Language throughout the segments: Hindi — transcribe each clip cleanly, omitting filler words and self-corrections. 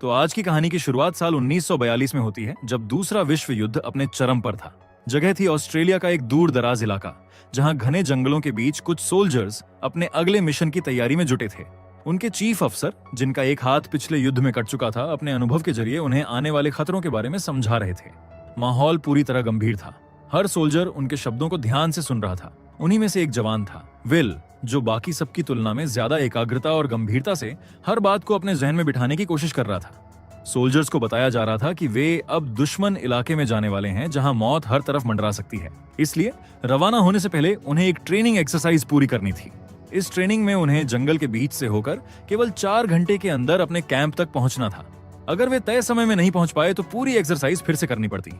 तो आज की कहानी की शुरुआत साल 1942 में होती है, जब दूसरा विश्व युद्ध अपने चरम पर था। जगह थी ऑस्ट्रेलिया का एक दूर दराज इलाका, जहां घने जंगलों के बीच कुछ सोल्जर्स अपने अगले मिशन की तैयारी में जुटे थे। उनके चीफ अफसर, जिनका एक हाथ पिछले युद्ध में कट चुका था, अपने अनुभव के जरिए उन्हें आने वाले खतरों के बारे में समझा रहे थे। माहौल पूरी तरह गंभीर था। हर सोल्जर उनके शब्दों को ध्यान से सुन रहा था। उन्हीं में से एक जवान था, विल, जो बाकी सबकी तुलना में ज्यादा एकाग्रता और गंभीरता से हर बात को अपने जहन में बिठाने की कोशिश कर रहा था। सोल्जर्स को बताया जा रहा था कि वे अब दुश्मन इलाके में जाने वाले हैं, जहां मौत हर तरफ मंडरा सकती है। इसलिए रवाना होने से पहले उन्हें एक ट्रेनिंग एक्सरसाइज पूरी करनी थी। इस ट्रेनिंग में उन्हें जंगल के बीच से होकर केवल 4 घंटे के अंदर अपने कैंप तक पहुंचना था। अगर वे तय समय में नहीं पहुंच पाए तो पूरी एक्सरसाइज फिर से करनी पड़ती।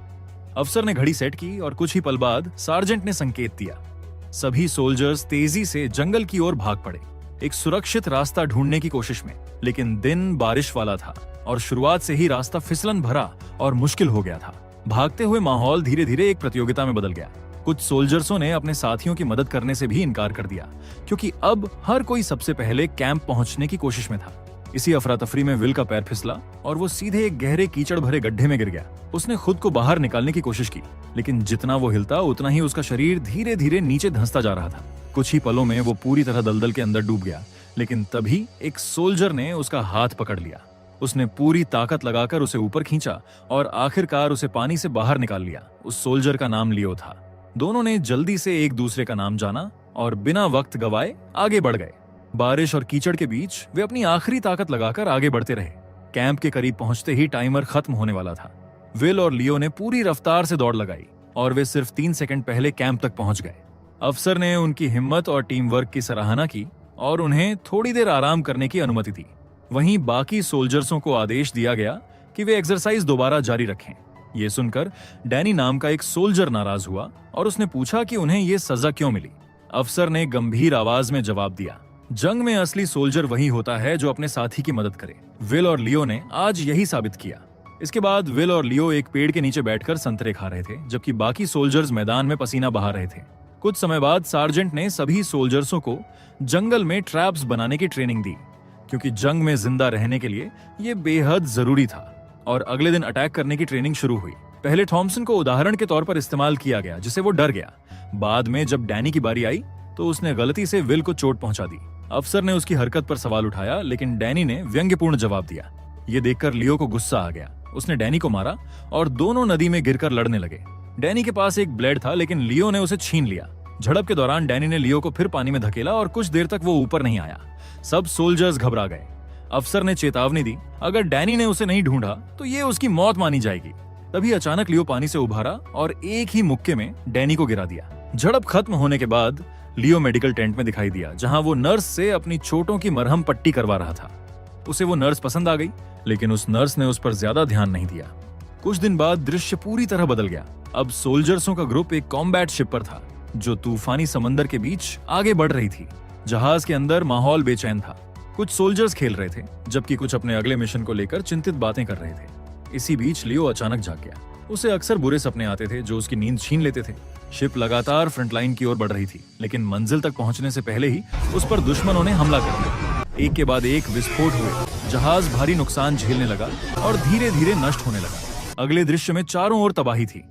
अफसर ने घड़ी सेट की और कुछ ही पल बाद सार्जेंट ने संकेत दिया। सभी सोल्जर्स तेजी से जंगल की ओर भाग पड़े, एक सुरक्षित रास्ता ढूंढने की कोशिश में। लेकिन दिन बारिश वाला था और शुरुआत से ही रास्ता फिसलन भरा और मुश्किल हो गया था। भागते हुए माहौल धीरे धीरे एक प्रतियोगिता में बदल गया। कुछ सोल्जर्सों ने अपने साथियों की मदद करने से भी इनकार कर दिया, क्योंकि अब हर कोई सबसे पहले कैंप पहुंचने की कोशिश में था। इसी अफरा तफरी में विल का पैर फिसला और वो सीधे एक गहरे कीचड़ भरे गड्ढे में गिर गया। उसने खुद को बाहर निकालने की कोशिश की, लेकिन जितना वो हिलता उतना ही उसका शरीर धीरे धीरे नीचे धंसता जा रहा था। कुछ ही पलों में वो पूरी तरह दलदल के अंदर डूब गया। लेकिन तभी एक सोल्जर ने उसका हाथ पकड़ लिया। उसने पूरी ताकत लगाकर उसे ऊपर खींचा और आखिरकार उसे पानी से बाहर निकाल लिया। उस सोल्जर का नाम लियो था। दोनों ने जल्दी से एक दूसरे का नाम जाना और बिना वक्त गवाए आगे बढ़ गए। बारिश और कीचड़ के बीच वे अपनी आखिरी ताकत लगाकर आगे बढ़ते रहे। कैंप के करीब पहुंचते ही टाइमर खत्म होने वाला था। विल और लियो ने पूरी रफ्तार से दौड़ लगाई और वे सिर्फ 3 सेकंड पहले कैंप तक पहुंच गए। अफसर ने उनकी हिम्मत और टीम वर्क की सराहना की और उन्हें थोड़ी देर आराम करने की अनुमति दी। वहीं बाकी सोल्जर्सों को आदेश दिया गया कि वे एक्सरसाइज दोबारा जारी रखें। ये सुनकर डैनी नाम का एक सोल्जर नाराज हुआ और उसने पूछा कि उन्हें ये सजा क्यों मिली। अफसर ने गंभीर आवाज में जवाब दिया, जंग में असली सोल्जर वही होता है जो अपने साथी की मदद करे। विल और लियो ने आज यही साबित किया। इसके बाद विल और लियो एक पेड़ के नीचे बैठकर संतरे खा रहे थे, जबकि बाकी सोल्जर्स मैदान में पसीना बहा रहे थे। कुछ समय बाद सार्जेंट ने सभी सोल्जर्सों को जंगल में ट्रैप्स बनाने की ट्रेनिंग दी, क्योंकि जंग में जिंदा रहने के लिए ये बेहद जरूरी था। और अगले दिन अटैक करने की ट्रेनिंग शुरू हुई। पहले थॉमसन को उदाहरण के तौर पर इस्तेमाल किया गया, जिसे वो डर गया। बाद में जब डैनी की बारी आई तो उसने गलती से विल को चोट पहुंचा दी। अफसर ने उसकी हरकत पर सवाल उठाया, लेकिन डैनी ने व्यंग्यपूर्ण जवाब दिया। ये देखकर लियो को गुस्सा आ गया। उसने डैनी को मारा और दोनों नदी में गिरकर लड़ने लगे। डैनी के पास एक ब्लेड था, लेकिन लियो ने उसे छीन लिया। झड़प के दौरान डैनी ने लियो को फिर पानी में धकेला और कुछ देर तक वो ऊपर नहीं आया। सब सोल्जर्स घबरा गए। अफसर ने चेतावनी दी, अगर डैनी ने उसे नहीं ढूंढा तो ये उसकी मौत मानी जाएगी। तभी अचानक लियो पानी से उभारा और एक ही मुक्के में डैनी को गिरा दिया। झड़प खत्म होने के बाद लियो मेडिकल टेंट में दिखाई दिया, जहां वो नर्स से अपनी चोटों की मरहम पट्टी करवा रहा था। उसे वो नर्स पसंद आ गई, लेकिन उस नर्स ने उस पर ज्यादा ध्यान नहीं दिया। कुछ दिन बाद दृश्य पूरी तरह बदल गया। अब सोल्जर्सों का ग्रुप एक कॉम्बैट शिप पर था, जो तूफानी समंदर के बीच आगे बढ़ रही थी। जहाज के अंदर माहौल बेचैन था। कुछ सोल्जर्स खेल रहे थे, जबकि कुछ अपने अगले मिशन को लेकर चिंतित बातें कर रहे थे। इसी बीच लियो अचानक जाग गया। उसे अक्सर बुरे सपने आते थे जो उसकी नींद छीन लेते थे। शिप लगातार फ्रंटलाइन की ओर बढ़ रही थी, लेकिन मंजिल तक पहुंचने से पहले ही उस पर दुश्मनों ने हमला कर दिया। एक के बाद एक विस्फोट हुए। जहाज भारी नुकसान झेलने लगा और धीरे धीरे नष्ट होने लगा। अगले दृश्य में चारों ओर तबाही थी।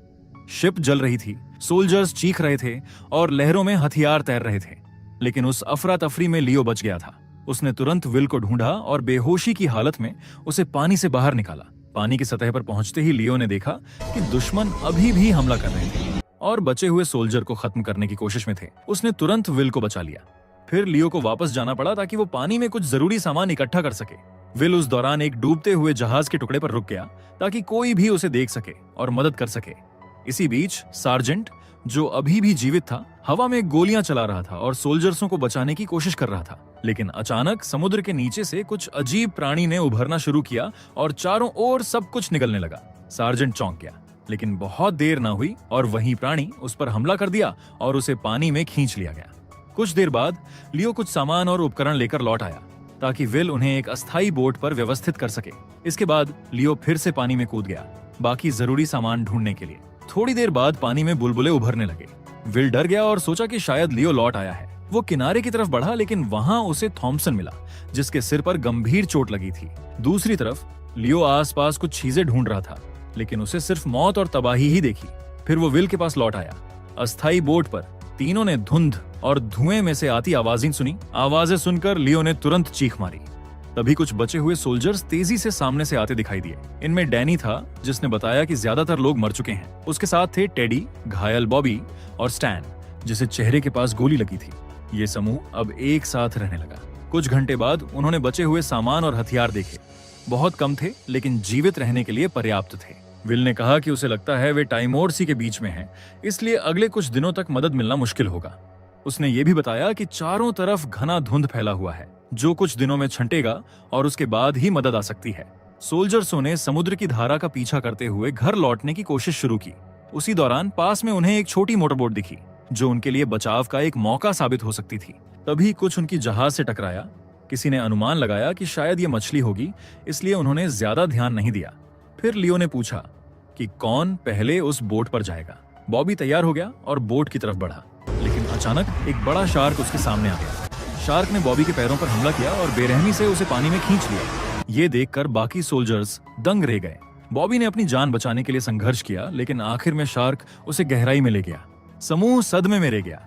शिप जल रही थी, सोल्जर्स चीख रहे थे और लहरों में हथियार तैर रहे थे। लेकिन उस अफरा तफरी में लियो बच गया था। उसने तुरंत विल को ढूंढा और बेहोशी की हालत में उसे पानी से बाहर निकाला। पानी की सतह पर पहुंचते ही लियो ने देखा कि दुश्मन अभी भी हमला कर रहे थे और बचे हुए सोल्जर को खत्म करने की कोशिश में थे। उसने तुरंत विल को बचा लिया। फिर लियो को वापस जाना पड़ा ताकि वो पानी में कुछ जरूरी सामान इकट्ठा कर सके। विल उस दौरान एक डूबते हुए जहाज के टुकड़े पर रुक गया ताकि कोई भी उसे देख सके और मदद कर सके। इसी बीच सार्जेंट, जो अभी भी जीवित था, हवा में गोलियां चला रहा था और सोल्जर्सों को बचाने की कोशिश कर रहा था। लेकिन अचानक समुद्र के नीचे से कुछ अजीब प्राणी ने उभरना शुरू किया और चारों ओर सब कुछ निकलने लगा। सार्जेंट चौंक गया, लेकिन बहुत देर ना हुई और वही प्राणी उस पर हमला कर दिया और उसे पानी में खींच लिया गया। कुछ देर बाद लियो कुछ सामान और उपकरण लेकर लौट आया ताकि विल उन्हें एक अस्थायी बोट पर व्यवस्थित कर सके। इसके बाद लियो फिर से पानी में कूद गया, बाकी जरूरी सामान ढूंढने के लिए। थोड़ी देर बाद पानी में बुलबुले उभरने लगे। विल डर गया और सोचा कि शायद लियो लौट आया है। वो किनारे की तरफ बढ़ा, लेकिन वहां उसे थॉमसन मिला, जिसके सिर पर गंभीर चोट लगी थी। दूसरी तरफ लियो आसपास कुछ चीजें ढूंढ रहा था, लेकिन उसे सिर्फ मौत और तबाही ही देखी। फिर वो विल के पास लौट आया। अस्थायी बोट पर तीनों ने धुंध और धुएं में से आती आवाजें सुनी। आवाजें सुनकर लियो ने तुरंत चीख मारी। तभी कुछ बचे हुए सोल्जर्स तेजी से सामने से आते दिखाई दिए। इनमें डैनी था, जिसने बताया कि ज्यादातर लोग मर चुके हैं। उसके साथ थे टेडी, घायल बॉबी और स्टैन, जिसे चेहरे के पास गोली लगी थी। ये समूह अब एक साथ रहने लगा। कुछ घंटे बाद उन्होंने बचे हुए सामान और हथियार देखे। बहुत कम थे, लेकिन जीवित रहने के लिए पर्याप्त थे। विल ने कहा कि उसे लगता है वे टाइमोर सी के बीच में हैं, इसलिए अगले कुछ दिनों तक मदद मिलना मुश्किल होगा। उसने ये भी बताया कि चारों तरफ घना धुंध फैला हुआ है, जो कुछ दिनों में छंटेगा और उसके बाद ही मदद आ सकती है। सोल्जर्सों ने समुद्र की धारा का पीछा करते हुए घर लौटने की कोशिश शुरू की। उसी दौरान पास में उन्हें एक छोटी मोटरबोट दिखी, जो उनके लिए बचाव का एक मौका साबित हो सकती थी। तभी कुछ उनकी जहाज से टकराया। किसी ने अनुमान लगाया कि शायद ये मछली होगी, इसलिए उन्होंने ज्यादा ध्यान नहीं दिया। फिर लियो ने पूछा कि कौन पहले उस बोट पर जाएगा। बॉबी तैयार हो गया और बोट की तरफ बढ़ा, लेकिन अचानक एक बड़ा शार्क उसके सामने आ गया। शार्क ने बॉबी के पैरों पर हमला किया और बेरहमी से उसे पानी में खींच लिया। ये देखकर बाकी सोल्जर्स दंग रह गए। बॉबी ने अपनी जान बचाने के लिए संघर्ष किया, लेकिन आखिर में शार्क उसे गहराई में ले गया। समूह सदमे में रह गया।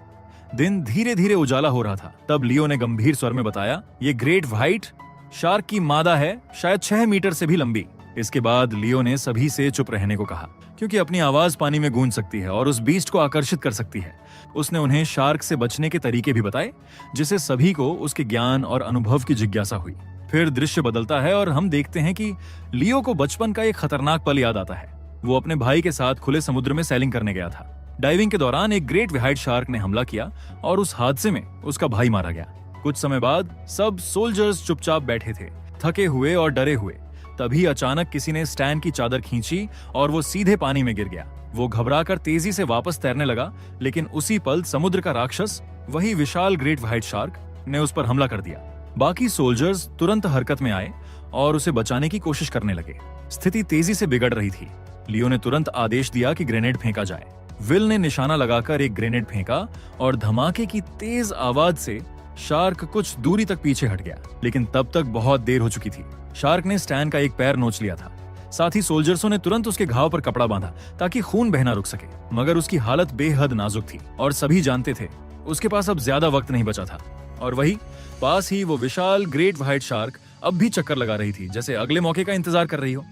दिन धीरे धीरे उजाला हो रहा था। तब लियो ने गंभीर स्वर में बताया, ये ग्रेट व्हाइट शार्क की मादा है, शायद 6 मीटर से भी लंबी। इसके बाद लियो ने सभी से चुप रहने को कहा, क्योंकि अपनी आवाज पानी में गूंज सकती है और उस बीस्ट को आकर्षित कर सकती है। उसने उन्हें शार्क से बचने के तरीके भी बताए, जिससे सभी को उसके ज्ञान और अनुभव की जिज्ञासा हुई। फिर दृश्य बदलता है और हम देखते हैं कि लियो को बचपन का एक खतरनाक पल याद आता है। वो अपने भाई के साथ खुले समुद्र में सैलिंग करने गया था। डाइविंग के दौरान एक ग्रेट व्हाइट शार्क ने हमला किया और उस हादसे में उसका भाई मारा गया। कुछ समय बाद सब सोल्जर्स चुपचाप बैठे थे, थके हुए और डरे हुए। तभी अचानक किसी ने स्टैन की चादर खींची और वो सीधे पानी में गिर गया। वो घबराकर तेजी से वापस तैरने लगा, लेकिन उसी पल समुद्र का राक्षस, वही विशाल ग्रेट व्हाइट शार्क, ने उस पर हमला कर दिया। बाकी सोल्जर्स तुरंत हरकत में आए और उसे बचाने की कोशिश करने लगे। स्थिति तेजी से बिगड़ रही थी। लियो ने तुरंत आदेश दिया कि ग्रेनेड फेंका जाए। विल ने निशाना लगाकर एक ग्रेनेड फेंका और धमाके की तेज आवाज से शार्क कुछ दूरी तक पीछे हट गया, लेकिन तब तक बहुत देर हो चुकी थी। शार्क ने स्टैन का एक पैर नोच लिया था। साथ ही सोल्जर्सों ने तुरंत उसके घाव पर कपड़ा बांधा ताकि खून बहना रुक सके, मगर उसकी हालत बेहद नाजुक थी और सभी जानते थे उसके पास अब ज्यादा वक्त नहीं बचा था। और वही पास ही वो विशाल ग्रेट व्हाइट शार्क अब भी चक्कर लगा रही थी, जैसे अगले मौके का इंतजार कर रही हो।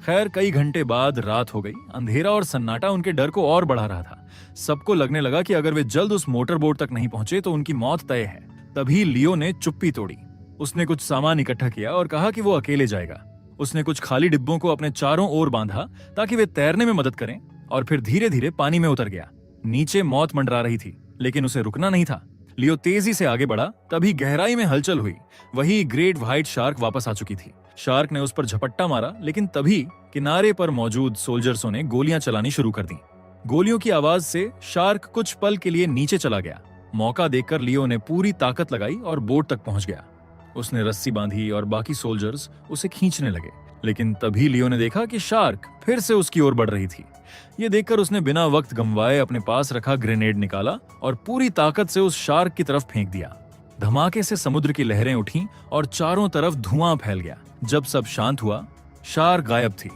खैर, कई घंटे बाद रात हो गई। अंधेरा और सन्नाटा उनके डर को और बढ़ा रहा था। सबको लगने लगा कि अगर वे जल्द उस मोटर बोट तक नहीं पहुंचे तो उनकी मौत तय है। तभी लियो ने चुप्पी तोड़ी। उसने कुछ सामान इकट्ठा किया और कहा कि वो अकेले जाएगा। उसने कुछ खाली डिब्बों को अपने चारों ओर बांधा ताकि वे तैरने में मदद करें, और फिर धीरे धीरे पानी में उतर गया। नीचे मौत मंडरा रही थी, लेकिन उसे रुकना नहीं था। लियो तेजी से आगे बढ़ा। तभी गहराई में हलचल हुई। वही ग्रेट व्हाइट शार्क वापस आ चुकी थी। शार्क ने उस पर झपट्टा मारा, लेकिन तभी किनारे पर मौजूद सोल्जर्सों ने गोलियां चलानी शुरू कर दी। गोलियों की आवाज से शार्क कुछ पल के लिए नीचे चला गया। मौका देखकर लियो ने पूरी ताकत लगाई और बोट तक पहुंच गया। उसने रस्सी बांधी और बाकी सोल्जर्स उसे खींचने लगे, लेकिन तभी लियो ने देखा कि शार्क फिर से उसकी ओर बढ़ रही थी। ये देखकर उसने बिना वक्त गंवाए अपने पास रखा ग्रेनेड निकाला और पूरी ताकत से उस शार्क की तरफ फेंक दिया। धमाके से समुद्र की लहरें उठी और चारों तरफ धुआं फैल गया। जब सब शांत हुआ, शार्क गायब थी।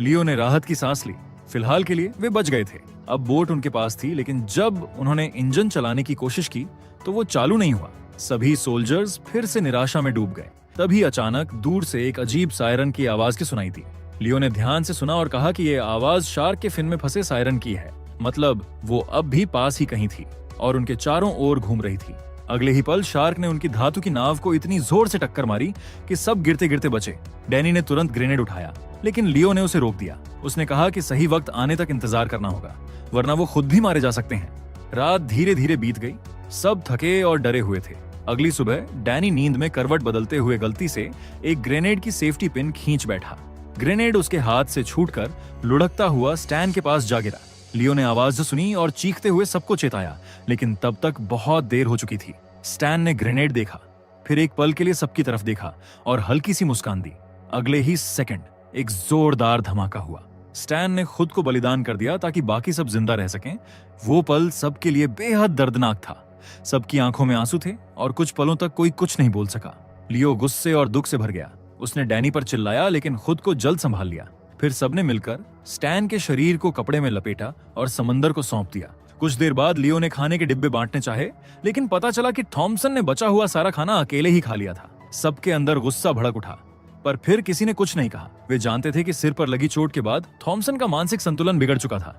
लियो ने राहत की सांस ली। फिलहाल के लिए वे बच गए थे। अब बोट उनके पास थी, लेकिन जब उन्होंने इंजन चलाने की कोशिश की तो वो चालू नहीं हुआ। सभी सोल्जर्स फिर से निराशा में डूब गए। तभी अचानक दूर से एक अजीब सायरन की आवाज की सुनाई दी। लियो ने ध्यान से सुना और कहा कि ये आवाज शार्क के फिन में फंसे सायरन की है। मतलब वो अब भी पास ही कहीं थी और उनके चारों ओर घूम रही थी। अगले ही पल शार्क ने उनकी धातु की नाव को इतनी जोर से टक्कर मारी कि सब गिरते गिरते बचे। डैनी ने तुरंत ग्रेनेड उठाया, लेकिन लियो ने उसे रोक दिया। उसने कहा कि सही वक्त आने तक इंतजार करना होगा, वरना वो खुद भी मारे जा सकते हैं। रात धीरे धीरे बीत गई। सब थके और डरे हुए थे। अगली सुबह डैनी नींद में करवट बदलते हुए गलती से एक ग्रेनेड की सेफ्टी पिन खींच बैठा। ग्रेनेड उसके हाथ से छूटकर लुढ़कता हुआ स्टैन के पास जा गिरा। लियो ने आवाज सुनी और चीखते हुए सबको चेताया, लेकिन तब तक बहुत देर हो चुकी थी। स्टैन ने ग्रेनेड देखा, फिर एक पल के लिए सबकी तरफ देखा और हल्की सी मुस्कान दी। अगले ही सेकंड एक जोरदार धमाका हुआ। स्टैन ने खुद को बलिदान कर दिया ताकि बाकी सब जिंदा रह सकें। वो पल सबके लिए बेहद दर्दनाक था। सबकी आंखों में आंसू थे और कुछ पलों तक कोई कुछ नहीं बोल सका। लियो गुस्से और दुख से भर गया। उसने डैनी पर चिल्लाया लेकिन खुद को जल्द संभाल लिया। फिर सबने मिलकर स्टैन के शरीर को कपड़े में लपेटा और समंदर को सौंप दिया। कुछ देर बाद लियो ने खाने के डिब्बे बांटने चाहे, लेकिन पता चला कि थॉमसन ने बचा हुआ सारा खाना अकेले ही खा लिया था। सबके अंदर गुस्सा भड़क उठा, पर फिर किसी ने कुछ नहीं कहा। वे जानते थे कि सिर पर लगी चोट के बाद थॉमसन का मानसिक संतुलन बिगड़ चुका था।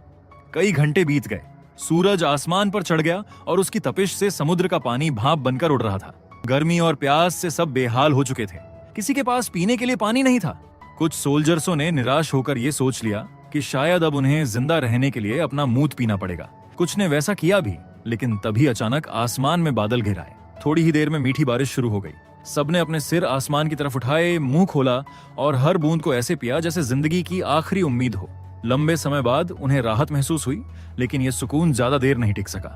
कई घंटे बीत गए। सूरज आसमान पर चढ़ गया और उसकी तपिश से समुद्र का पानी भाप बनकर उड़ रहा था। गर्मी और प्यास से सब बेहाल हो चुके थे। किसी के पास पीने के लिए पानी नहीं था। कुछ सोल्जर्सों ने निराश होकर यह सोच लिया कि शायद अब उन्हें जिंदा रहने के लिए अपना मूत पीना पड़ेगा। कुछ ने वैसा किया भी, लेकिन तभी अचानक आसमान में बादल घिर आए। थोड़ी ही देर में मीठी बारिश शुरू हो गई। सबने अपने सिर आसमान की तरफ उठाए, मुंह खोला और हर बूंद को ऐसे पिया जैसे जिंदगी की आखिरी उम्मीद हो। लंबे समय बाद उन्हें राहत महसूस हुई, लेकिन यह सुकून ज्यादा देर नहीं टिक सका।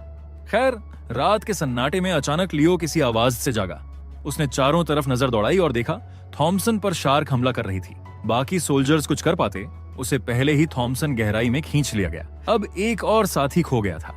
खैर, रात के सन्नाटे में अचानक लियो किसी आवाज से जागा। उसने चारों तरफ नजर दौड़ाई और देखा थॉमसन पर शार्क हमला कर रही थी। बाकी सोल्जर्स कुछ कर पाते, उसे पहले ही थॉमसन गहराई में खींच लिया गया। अब एक और साथी खो गया था।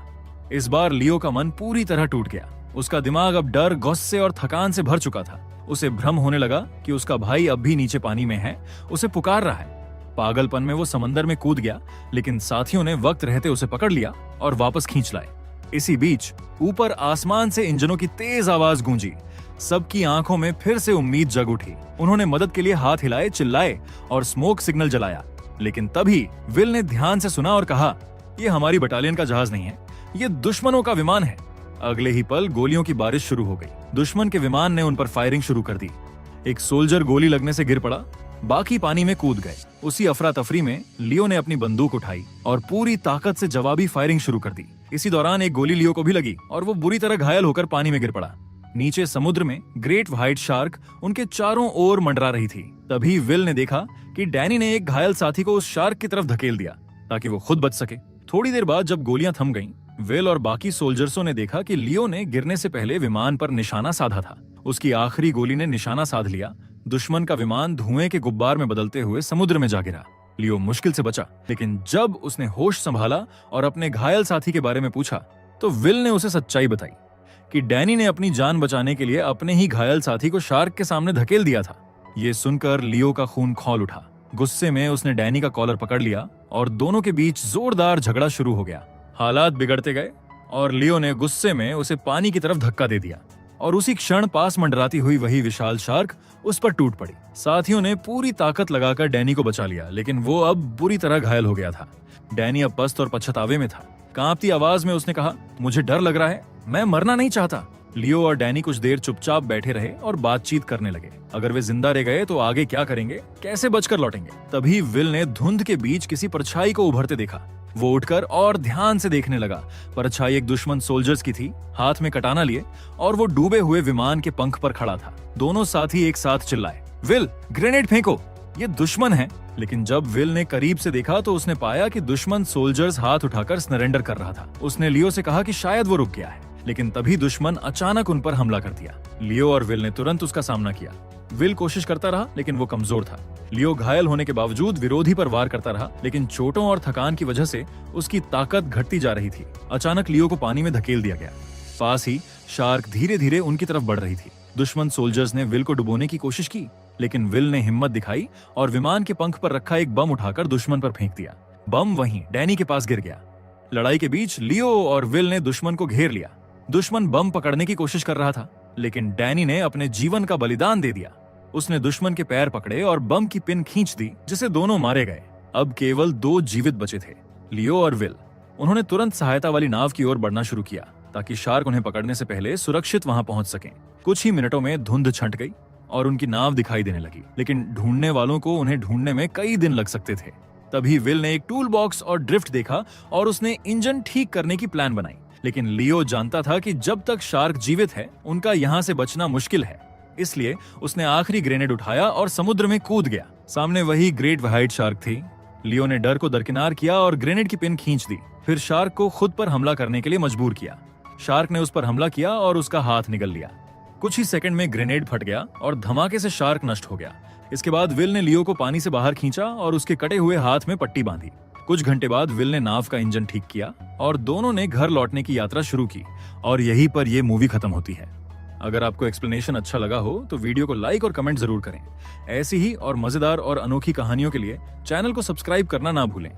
इस बार लियो का मन पूरी तरह टूट गया। उसका दिमाग अब डर, गुस्से और थकान से भर चुका था। उसे भ्रम होने लगा कि उसका भाई अब भी नीचे पानी में है, उसे पुकार रहा है। पागलपन में वो समंदर में कूद गया, लेकिन साथियों ने वक्त रहते उसे पकड़ लिया और वापस खींच लाए। इसी बीच ऊपर आसमान से इंजनों की तेज आवाज गूंजी। सबकी आंखों में फिर से उम्मीद जग उठी। उन्होंने मदद के लिए हाथ हिलाए, चिल्लाए और स्मोक सिग्नल जलाया। लेकिन तभी विल ने ध्यान से सुना और कहा, यह हमारी बटालियन का जहाज नहीं है, यह दुश्मनों का विमान है। अगले ही पल गोलियों की बारिश शुरू हो गई। दुश्मन के विमान ने उन पर फायरिंग शुरू कर दी। एक सोल्जर गोली लगने से गिर पड़ा, बाकी पानी में कूद गए। उसी अफरा तफरी में लियो ने अपनी बंदूक उठाई और पूरी ताकत से जवाबी फायरिंग शुरू कर दी। इसी दौरान एक गोली लियो को भी लगी और वो बुरी तरह घायल होकर पानी में गिर पड़ा। नीचे समुद्र में ग्रेट व्हाइट शार्क उनके चारों ओर मंडरा रही थी। तभी विल ने देखा कि डैनी ने एक घायल साथी को उस शार्क की तरफ धकेल दिया ताकि वो खुद बच सके। थोड़ी देर बाद जब गोलियां थम गईं, विल और बाकी सोल्जर्सों ने देखा कि लियो ने गिरने से पहले विमान पर निशाना साधा था। उसकी आखिरी गोली ने निशाना साध लिया। दुश्मन का विमान धुएं के गुब्बार में बदलते हुए समुद्र में जा गिरा। लियो मुश्किल से बचा, लेकिन जब उसने होश संभाला और अपने घायल साथी के बारे में पूछा तो विल ने उसे सच्चाई बताई कि डैनी ने अपनी जान बचाने के लिए अपने ही घायल साथी को शार्क के सामने धकेल दिया था। ये सुनकर लियो का खून खौल उठा। गुस्से में उसने डैनी का कॉलर पकड़ लिया और दोनों के बीच जोरदार झगड़ा शुरू हो गया। हालात बिगड़ते गए और लियो ने गुस्से में उसे पानी की तरफ धक्का दे दिया और उसी क्षण पास मंडराती हुई वही विशाल शार्क उस पर टूट पड़ी। साथियों ने पूरी ताकत लगाकर डैनी को बचा लिया, लेकिन वो अब बुरी तरह घायल हो गया था। डैनी अब पस्त और पछतावे में था। कांपती आवाज में उसने कहा, मुझे डर लग रहा है, मैं मरना नहीं चाहता। लियो और डैनी कुछ देर चुपचाप बैठे रहे और बातचीत करने लगे। अगर वे जिंदा रह गए तो आगे क्या करेंगे, कैसे बचकर लौटेंगे। तभी विल ने धुंध के बीच किसी परछाई को उभरते देखा। वो उठकर और ध्यान से देखने लगा। परछाई एक दुश्मन सोल्जर्स की थी, हाथ में कटाना लिए, और वो डूबे हुए विमान के पंख पर खड़ा था। दोनों साथी एक साथ चिल्लाए, विल, ग्रेनेड फेंको, ये दुश्मन है। लेकिन जब विल ने करीब से देखा तो उसने पाया कि दुश्मन सोल्जर्स हाथ उठाकर सरेंडर कर रहा था। उसने लियो से कहा कि शायद वो रुक गया है, लेकिन तभी दुश्मन अचानक उन पर हमला कर दिया। लियो और विल ने तुरंत उसका सामना किया। विल कोशिश करता रहा, लेकिन वो कमजोर था। लियो घायल होने के बावजूद विरोधी पर वार करता रहा, लेकिन चोटों और थकान की वजह से उसकी ताकत घटती जा रही थी। अचानक लियो को पानी में धकेल दिया गया। पास ही शार्क धीरे धीरे उनकी तरफ बढ़ रही थी। दुश्मन सोल्जर्स ने विल को डुबोने की कोशिश की, लेकिन विल ने हिम्मत दिखाई और विमान के पंख पर रखा एक बम उठाकर दुश्मन पर फेंक दिया। बम वहीं डैनी के पास गिर गया। लड़ाई के बीच लियो और विल ने दुश्मन को घेर लिया। दुश्मन बम पकड़ने की कोशिश कर रहा था, लेकिन डैनी ने अपने जीवन का बलिदान दे दिया। उसने दुश्मन के पैर पकड़े और बम की पिन खींच दी, जिसे दोनों मारे गए। अब केवल 2 जीवित बचे थे, लियो और विल। उन्होंने तुरंत सहायता वाली नाव की ओर बढ़ना शुरू किया ताकि शार्क उन्हें पकड़ने से पहले सुरक्षित वहां पहुंच सकें। कुछ ही मिनटों में धुंध छंट गई और उनकी नाव दिखाई देने लगी, लेकिन ढूंढने वालों को उन्हें ढूंढने में कई दिन लग सकते थे। तभी विल ने एक टूल बॉक्स और ड्रिफ्ट देखा और उसने इंजन ठीक करने की प्लान बनाई। लेकिन लियो जानता था कि जब तक शार्क जीवित है, उनका यहाँ से बचना मुश्किल है। इसलिए उसने आखिरी ग्रेनेड उठाया और समुद्र में कूद गया। सामने वही ग्रेट व्हाइट शार्क थी। लियो ने डर को दरकिनार किया और ग्रेनेड की पिन खींच दी। फिर शार्क को खुद पर हमला करने के लिए मजबूर किया। शार्क ने उस पर हमला किया और उसका हाथ निगल लिया। कुछ ही सेकंड में ग्रेनेड फट गया और धमाके से शार्क नष्ट हो गया। इसके बाद विल ने लियो को पानी से बाहर खींचा और उसके कटे हुए हाथ में पट्टी बांधी। कुछ घंटे बाद विल ने नाव का इंजन ठीक किया और दोनों ने घर लौटने की यात्रा शुरू की। और यहीं पर यह मूवी खत्म होती है। अगर आपको एक्सप्लेनेशन अच्छा लगा हो तो वीडियो को लाइक और कमेंट जरूर करें। ऐसी ही और मजेदार और अनोखी कहानियों के लिए चैनल को सब्सक्राइब करना ना भूलें।